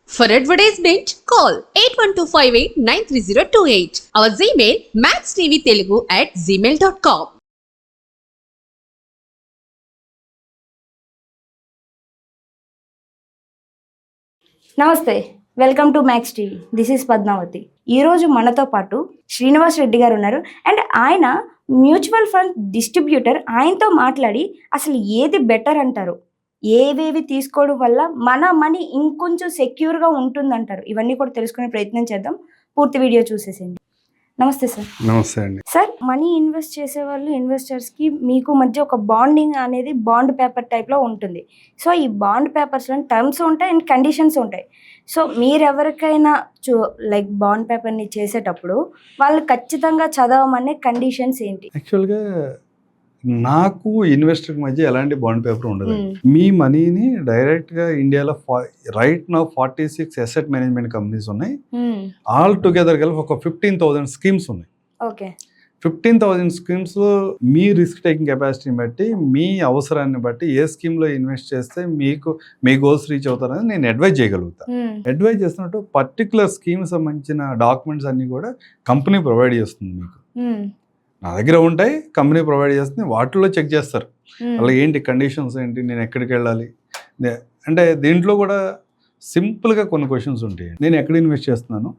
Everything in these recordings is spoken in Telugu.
For advertisement, call 8125893028. Our Gmail maxtvtelugu@gmail.com. నమస్తే, welcome to Max TV. This is Padmavathi. ఈరోజు మనతో పాటు శ్రీనివాస్ రెడ్డి గారు ఉన్నారు. అండ్ ఆయన మ్యూచువల్ ఫండ్ డిస్ట్రిబ్యూటర్. ఆయనతో మాట్లాడి అసలు ఏది బెటర్ అంటారు, ఏవేవి తీసుకోవడం వల్ల మన మనీ ఇంకొంచెం సెక్యూర్గా ఉంటుందంటారు, ఇవన్నీ కూడా తెలుసుకునే ప్రయత్నం చేద్దాం. పూర్తి వీడియో చూసేసేయండి. నమస్తే సార్. నమస్తే అండి. సార్, మనీ ఇన్వెస్ట్ చేసే వాళ్ళు ఇన్వెస్టర్స్కి మీకు మధ్య ఒక బాండింగ్ అనేది బాండ్ పేపర్ టైప్లో ఉంటుంది. సో ఈ బాండ్ పేపర్స్లో టర్మ్స్ ఉంటాయి అండ్ కండిషన్స్ ఉంటాయి. సో మీరు ఎవరికైనా లైక్ బాండ్ పేపర్ని చేసేటప్పుడు వాళ్ళు ఖచ్చితంగా చదవమనే కండిషన్స్ ఏంటి? యాక్చువల్గా నాకు ఇన్వెస్టర్ మధ్య ఎలాంటి బాండ్ పేపర్ ఉండదు. మీ మనీని డైరెక్ట్గా ఇండియాలో right now 46 asset management companies ఉన్నాయి. ఆల్ టుగెదర్ కలిపి ఒక 15,000 స్కీమ్స్ ఉన్నాయి. ఓకే, 15,000 స్కీమ్స్లో మీ రిస్క్ టేకింగ్ కెపాసిటీని బట్టి, మీ అవసరాన్ని బట్టి ఏ స్కీమ్లో ఇన్వెస్ట్ చేస్తే మీకు మీ గోల్స్ రీచ్ అవుతారని నేను అడ్వైజ్ చేయగలుగుతాను. అడ్వైజ్ చేస్తున్నట్టు పర్టికులర్ స్కీమ్ సంబంధించిన డాక్యుమెంట్స్ అన్నీ కూడా కంపెనీ ప్రొవైడ్ చేస్తుంది మీకు. నా దగ్గర ఉంటాయి, కంపెనీ ప్రొవైడ్ చేస్తుంది, వాటిల్లో చెక్ చేస్తారు అలా ఏంటి కండిషన్స్ ఏంటి, నేను ఎక్కడికి వెళ్ళాలి అంటే. దీంట్లో కూడా సింపుల్గా కొన్ని క్వశ్చన్స్ ఉంటాయి. నేను ఎక్కడ ఇన్వెస్ట్ చేస్తున్నాను,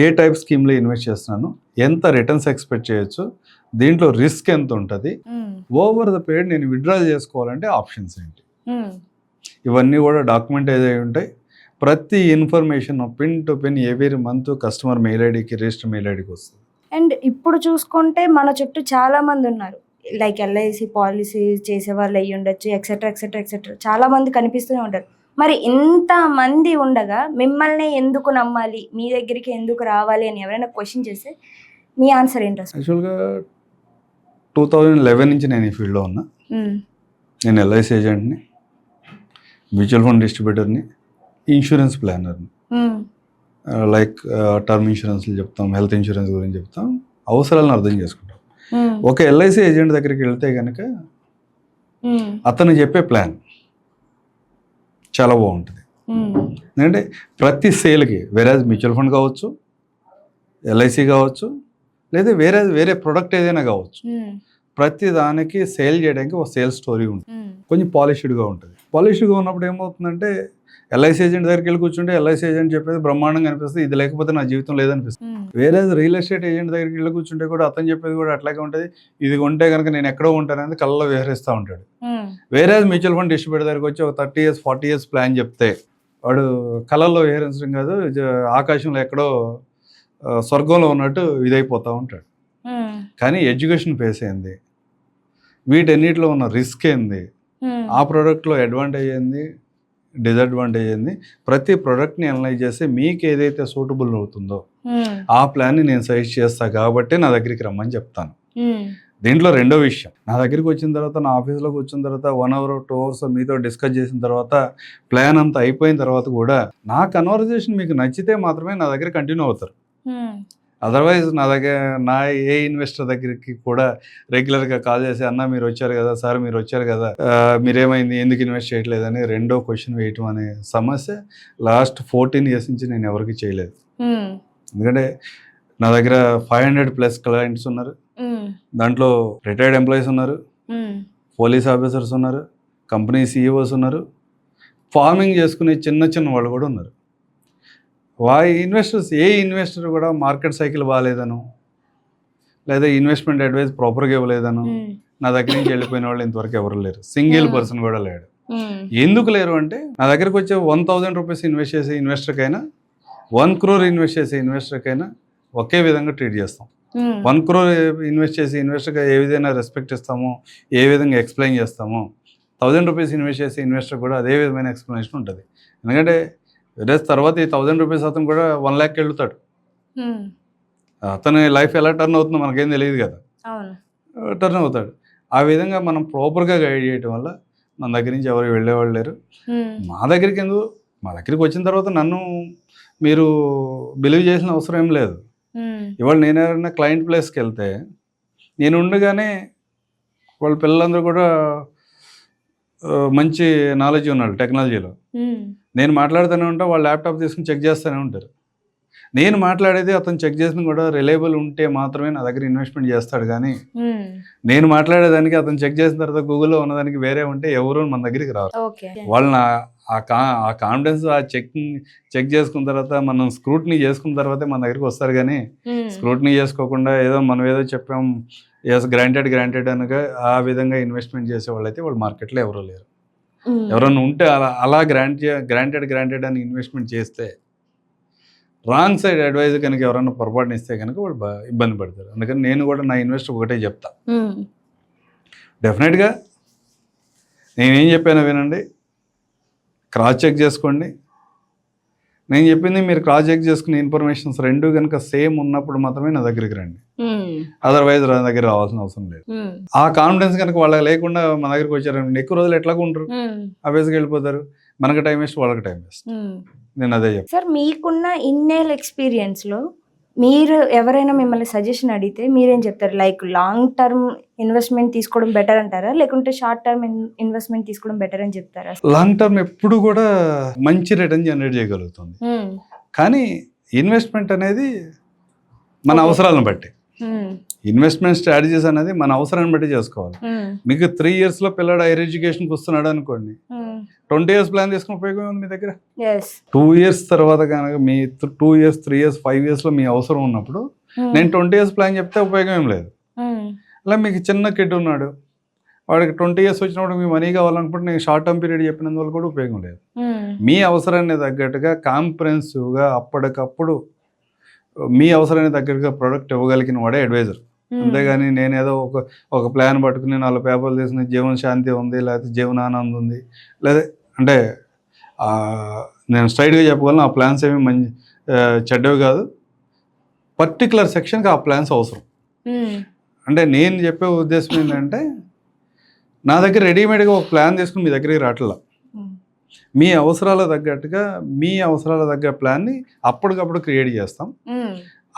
ఏ టైప్ స్కీమ్లో ఇన్వెస్ట్ చేస్తున్నాను, ఎంత రిటర్న్స్ ఎక్స్పెక్ట్ చేయొచ్చు, దీంట్లో రిస్క్ ఎంత ఉంటుంది, ఓవర్ ద పీరియడ్ నేను విత్డ్రా చేసుకోవాలంటే ఆప్షన్స్ ఏంటి, ఇవన్నీ కూడా డాక్యుమెంటైజ్ అయి ఉంటాయి. ప్రతి information pin to pin every month customer mail ఐడికి, రిజిస్టర్ మెయిల్ ఐడికి వస్తుంది. అండ్ ఇప్పుడు చూసుకుంటే మన చుట్టూ చాలా మంది ఉన్నారు, లైక్ ఎల్ఐసి పాలసీ చేసే వాళ్ళు అయ్యి ఉండొచ్చు, ఎక్సెట్రా ఎక్సెట్రా ఎక్సెట్రా చాలా మంది కనిపిస్తూనే ఉంటారు. మరి ఇంతమంది ఉండగా మిమ్మల్ని ఎందుకు నమ్మాలి, మీ దగ్గరికి ఎందుకు రావాలి అని ఎవరైనా క్వశ్చన్ చేస్తే మీ ఆన్సర్ ఏంటి అసలు? యాక్చువల్గా 2011 నుంచి నేను ఈ ఫీల్డ్లో ఉన్నా. నేను ఎల్ఐసి ఏజెంట్ని, మ్యూచువల్ ఫండ్ డిస్ట్రిబ్యూటర్ని, ఇన్సూరెన్స్ ప్లానర్ని. లైక్ టర్మ్ ఇన్సూరెన్స్లు చెప్తాం, హెల్త్ ఇన్సూరెన్స్ గురించి చెప్తాం, అవసరాలను అర్థం చేసుకుంటాం. ఒక ఎల్ఐసి ఏజెంట్ దగ్గరికి వెళ్తే కనుక అతను చెప్పే ప్లాన్ చాలా బాగుంటుంది. ఎందుకంటే ప్రతి సేల్కి వేరే మ్యూచువల్ ఫండ్ కావచ్చు, ఎల్ఐసి కావచ్చు, లేదా వేరే ప్రొడక్ట్ ఏదైనా కావచ్చు, ప్రతి దానికి సేల్ చేయడానికి ఒక సేల్ స్టోరీ ఉంటుంది, కొంచెం పాలిష్డ్గా ఉంటుంది. పాలిష్డ్గా ఉన్నప్పుడు ఏమవుతుందంటే ఎల్ఐసి ఏజెంట్ దగ్గరికి వెళ్ళి కూర్చుంటే ఎల్ఐసి ఏజెంట్ చెప్పేది బ్రహ్మాండంగా అనిపిస్తుంది, ఇది లేకపోతే నా జీవితం లేదనిపిస్తుంది. వేరే రియల్ ఎస్టేట్ ఏజెంట్ దగ్గరికి వెళ్ళి కూర్చుంటే కూడా అతను చెప్పేది కూడా అట్లాగే ఉంటుంది, ఇది కొంటే కనుక నేను ఎక్కడో ఉంటానని కళ్ళలో విహరిస్తూ ఉంటాడు. వేరే మ్యూచువల్ ఫండ్ డిస్ట్రిబ్యూటర్ దగ్గరికి వచ్చి ఒక 30 years 40 years ప్లాన్ చెప్తే వాడు కళల్లో విహరించడం కాదు, ఆకాశంలో ఎక్కడో స్వర్గంలో ఉన్నట్టు ఇదైపోతూ ఉంటాడు. కానీ ఎడ్యుకేషన్ ఫేస్ అయింది, వీటన్నిటిలో ఉన్న రిస్క్ ఏంది, ఆ ప్రోడక్ట్లో అడ్వాంటేజ్ ఏంది, డిసడ్వాంటేజ్ ఏంది, ప్రతి ప్రోడక్ట్ని అనలైజ్ చేసి మీకు ఏదైతే సూటబుల్ అవుతుందో ఆ ప్లాన్ని నేను సజెస్ట్ చేస్తాను కాబట్టి నా దగ్గరికి రమ్మని చెప్తాను. దీంట్లో రెండో విషయం, నా దగ్గరికి వచ్చిన తర్వాత, నా ఆఫీస్లోకి వచ్చిన తర్వాత 1 hour 2 hours మీతో డిస్కస్ చేసిన తర్వాత, ప్లాన్ అంతా అయిపోయిన తర్వాత కూడా నా కన్వర్జేషన్ మీకు నచ్చితే మాత్రమే నా దగ్గర కంటిన్యూ అవుతారు. అదర్వైజ్ నా దగ్గర ఏ ఇన్వెస్టర్ దగ్గరికి కూడా రెగ్యులర్గా కాల్ చేసి, అన్న మీరు వచ్చారు కదా సార్, మీరు వచ్చారు కదా, మీరేమైంది, ఎందుకు ఇన్వెస్ట్ చేయట్లేదని రెండో క్వశ్చన్ వేయటం అనే సమస్య లాస్ట్ 14 years నుంచి నేను ఎవరికి చేయలేదు. ఎందుకంటే నా దగ్గర 500+ క్లయింట్స్ ఉన్నారు, దాంట్లో రిటైర్డ్ ఎంప్లాయీస్ ఉన్నారు, పోలీస్ ఆఫీసర్స్ ఉన్నారు, కంపెనీ CEOs ఉన్నారు, ఫార్మింగ్ చేసుకునే చిన్న వాళ్ళు కూడా ఉన్నారు. ఇన్వెస్టర్స్ ఏ ఇన్వెస్టర్ కూడా మార్కెట్ సైకిల్ బాగాలేదను, లేదా ఇన్వెస్ట్మెంట్ అడ్వైస్ ప్రాపర్గా ఇవ్వలేదను నా దగ్గర నుంచి వెళ్ళిపోయిన వాళ్ళు ఇంతవరకు ఎవరు లేరు, సింగిల్ పర్సన్ కూడా లేడు. ఎందుకు లేరు అంటే, నా దగ్గరకు వచ్చే 1,000 rupees ఇన్వెస్ట్ చేసే ఇన్వెస్టర్కైనా, 1 crore ఇన్వెస్ట్ చేసే ఇన్వెస్టర్కైనా ఒకే విధంగా ట్రీట్ చేస్తాం. 1 crore ఇన్వెస్ట్ చేసే ఇన్వెస్టర్గా ఏ విధంగా రెస్పెక్ట్ ఇస్తామో, ఏ విధంగా ఎక్స్ప్లెయిన్ చేస్తామో, 1,000 rupees ఇన్వెస్ట్ చేసే ఇన్వెస్టర్ కూడా అదే విధమైన ఎక్స్ప్లెనేషన్ ఉంటుంది. ఎందుకంటే వేరే తర్వాత ఈ 1,000 rupees అతను కూడా 1 lakh వెళ్తాడు. అతని లైఫ్ ఎలా టర్న్ అవుతుందో మనకేం తెలియదు కదా, టర్న్ అవుతాడు. ఆ విధంగా మనం ప్రాపర్గా గైడ్ చేయటం వల్ల మన దగ్గర నుంచి ఎవరు వెళ్ళేవాళ్ళు లేరు. మా దగ్గరికి వచ్చిన తర్వాత నన్ను మీరు బిలీవ్ చేసిన అవసరం ఏం లేదు. ఇవాళ నేను ఎవరైనా క్లయింట్ ప్లేస్కి వెళ్తే నేను ఉండగానే వాళ్ళ పిల్లలందరూ కూడా మంచి నాలెడ్జ్ ఉన్నారు టెక్నాలజీలో. నేను మాట్లాడుతూనే ఉంటా, వాళ్ళు ల్యాప్టాప్ తీసుకుని చెక్ చేస్తూనే ఉంటారు. నేను మాట్లాడేది అతను చెక్ చేసిన కూడా రిలయబుల్ ఉంటే మాత్రమే నా దగ్గర ఇన్వెస్ట్మెంట్ చేస్తాడు. కానీ నేను మాట్లాడేదానికి అతను చెక్ చేసిన తర్వాత గూగుల్లో ఉన్నదానికి వేరే ఉంటే ఎవరు మన దగ్గరికి రారు. వాళ్ళని ఆ కాన్ఫిడెన్స్ ఆ చెక్ చేసుకున్న తర్వాత మనం స్క్రూట్నీ చేసుకున్న తర్వాతే మన దగ్గరికి వస్తారు. కానీ స్క్రూట్నీ చేసుకోకుండా ఏదో మనం ఏదో చెప్పాం ఎస్ గ్రాంటెడ్ అనగా ఆ విధంగా ఇన్వెస్ట్మెంట్ చేసే వాళ్ళైతే వాళ్ళు మార్కెట్లో ఎవరూ లేరు. ఎవరన్నా ఉంటే అలా గ్రాంటెడ్ అని ఇన్వెస్ట్మెంట్ చేస్తే రాంగ్ సైడ్ అడ్వైజ్ కనుక ఎవరైనా పొరపాటున ఇస్తే కనుక వాళ్ళు ఇబ్బంది పడతారు. అందుకని నేను కూడా నా ఇన్వెస్టర్ ఒకటే చెప్తా, డెఫినెట్గా నేనేం చెప్పానో వినండి, క్రాస్ చెక్ చేసుకోండి. నేను చెప్పింది మీరు క్రాస్ చెక్ చేసుకునే ఇన్ఫర్మేషన్స్ రెండు కనుక సేమ్ ఉన్నప్పుడు మాత్రమే నా దగ్గరికి రండి. అదర్వైజ్ నా దగ్గర రావాల్సిన అవసరం లేదు. ఆ కాన్ఫిడెన్స్ కనుక వాళ్ళకి లేకుండా మన దగ్గరికి వచ్చారండి, ఎక్కువ రోజులు ఎట్లాగా ఉంటారు, అవేస్కి వెళ్ళిపోతారు. మనకు టైం వేస్ట్, వాళ్ళకి టైం వేస్ట్. నేను అదే చెప్తాను. సార్, మీకున్న ఇన్నేళ్ళ ఎక్స్పీరియన్స్లో మీరు ఎవరైనా మిమ్మల్ని సజెషన్ అడిగితే మీరేం చెప్తారు? లైక్ లాంగ్ టర్మ్ ఇన్వెస్ట్మెంట్ తీసుకోవడం బెటర్ అంటారా, లేకుంటే షార్ట్ టర్మ్ ఇన్వెస్ట్మెంట్ తీసుకోవడం బెటర్ అని చెప్తారా? లాంగ్ టర్మ్ ఎప్పుడు కూడా మంచి రిటర్న్ జనరేట్ చేయగలుగుతుంది. కానీ ఇన్వెస్ట్మెంట్ అనేది మన అవసరాలను బట్టి, ఇన్వెస్ట్మెంట్ స్ట్రాటజీస్ అనేది మన అవసరాన్ని బట్టి చేసుకోవాలి. మీకు 3 yearsలో పిల్లడు హైయర్ ఎడ్యుకేషన్కి వస్తున్నాడు అనుకోండి, 20 years ప్లాన్ తీసుకుని ఉపయోగం ఉంది మీ దగ్గర. 2 years తర్వాత కనుక మీ 2 years 3 years 5 yearsలో మీ అవసరం ఉన్నప్పుడు నేను 20 years ప్లాన్ చెప్తే ఉపయోగం ఏం లేదు. అలా మీకు చిన్న కిడ్ ఉన్నాడు, వాడికి 20 years వచ్చినప్పుడు మీ మనీ కావాలనుకుంటే నేను షార్ట్ టర్మ్ పీరియడ్ చెప్పినందువల్ల కూడా ఉపయోగం లేదు. మీ అవసరాన్ని తగ్గట్టుగా కాంప్రహెన్సివ్గా అప్పటికప్పుడు మీ అవసరాన్ని తగ్గట్టుగా ప్రోడక్ట్ ఇవ్వగలిగిన వాడే అడ్వైజర్. అంతేగాని నేనేదో ఒక ప్లాన్ పట్టుకుని 4 పేపర్లు తీసుకుని జీవన శాంతి ఉంది, లేకపోతే జీవనానందం ఉంది, లేదా అంటే నేను స్ట్రైట్గా చెప్పగలను ఆ ప్లాన్స్ ఏమి మంచి చెడ్డవి కాదు. పర్టికులర్ సెక్షన్కి ఆ ప్లాన్స్ అవసరం. అంటే నేను చెప్పే ఉద్దేశం ఏంటంటే, నా దగ్గర రెడీమేడ్గా ఒక ప్లాన్ తీసుకుని మీ దగ్గరికి రావట్లా. మీ అవసరాలకు తగ్గట్టుగా మీ అవసరాల తగ్గ ప్లాన్ని అప్పటికప్పుడు క్రియేట్ చేస్తాం.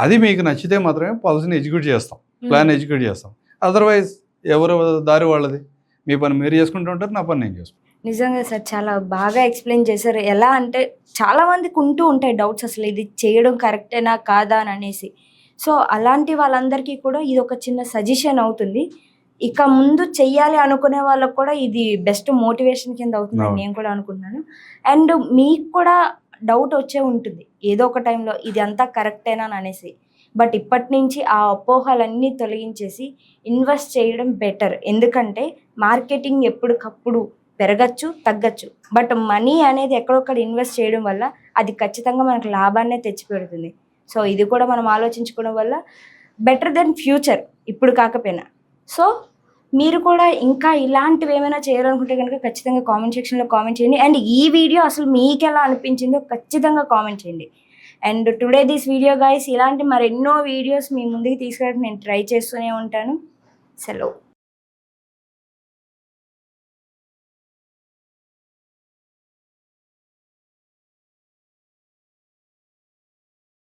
అది మీకు నచ్చితే మాత్రమే పాలసీని ఎగ్జిక్యూట్ చేస్తాం, ప్లాన్ ఎగ్జిక్యూట్ చేస్తాం. అదర్వైజ్ ఎవరు దారి వాళ్ళది, మీ పని మీరు చేసుకుంటూ ఉంటారు, నా పని నేను చేసుకుంటాను. నిజంగా సార్ చాలా బాగా ఎక్స్ప్లెయిన్ చేశారు. ఎలా అంటే చాలా మందికి ఉంటూ ఉంటాయి డౌట్స్, అసలు ఇది చేయడం కరెక్టేనా కాదా అని అనేసి. సో అలాంటి వాళ్ళందరికీ కూడా ఇది ఒక చిన్న సజెషన్ అవుతుంది. ఇక ముందు చెయ్యాలి అనుకునే వాళ్ళకు కూడా ఇది బెస్ట్ మోటివేషన్ కింద అవుతుందని నేను కూడా అనుకుంటున్నాను. అండ్ మీకు కూడా డౌట్ వచ్చే ఉంటుంది ఏదో ఒక టైంలో, ఇది అంతా కరెక్టేనా అని అనేసి. బట్ ఇప్పటి నుంచి ఆ అపోహలన్నీ తొలగించేసి ఇన్వెస్ట్ చేయడం బెటర్. ఎందుకంటే మార్కెటింగ్ ఎప్పటికప్పుడు పెరగచ్చు, తగ్గచ్చు. బట్ మనీ అనేది ఎక్కడొక్కడ ఇన్వెస్ట్ చేయడం వల్ల అది ఖచ్చితంగా మనకు లాభాన్నే తెచ్చిపెడుతుంది. సో ఇది కూడా మనం ఆలోచించుకోవడం వల్ల బెటర్ దెన్ ఫ్యూచర్, ఇప్పుడు కాకపోయినా. సో మీరు కూడా ఇంకా ఇలాంటివి ఏమైనా చేయాలనుకుంటే కనుక ఖచ్చితంగా కామెంట్ సెక్షన్లో కామెంట్ చేయండి. అండ్ ఈ వీడియో అసలు మీకు ఎలా అనిపించిందో ఖచ్చితంగా కామెంట్ చేయండి. And today this video guys, ఇలాంటి మరెన్నో వీడియోస్ మీ ముందుకు తీసుకురావడానికి నేను ట్రై చేస్తూనే ఉంటాను. సెలవు.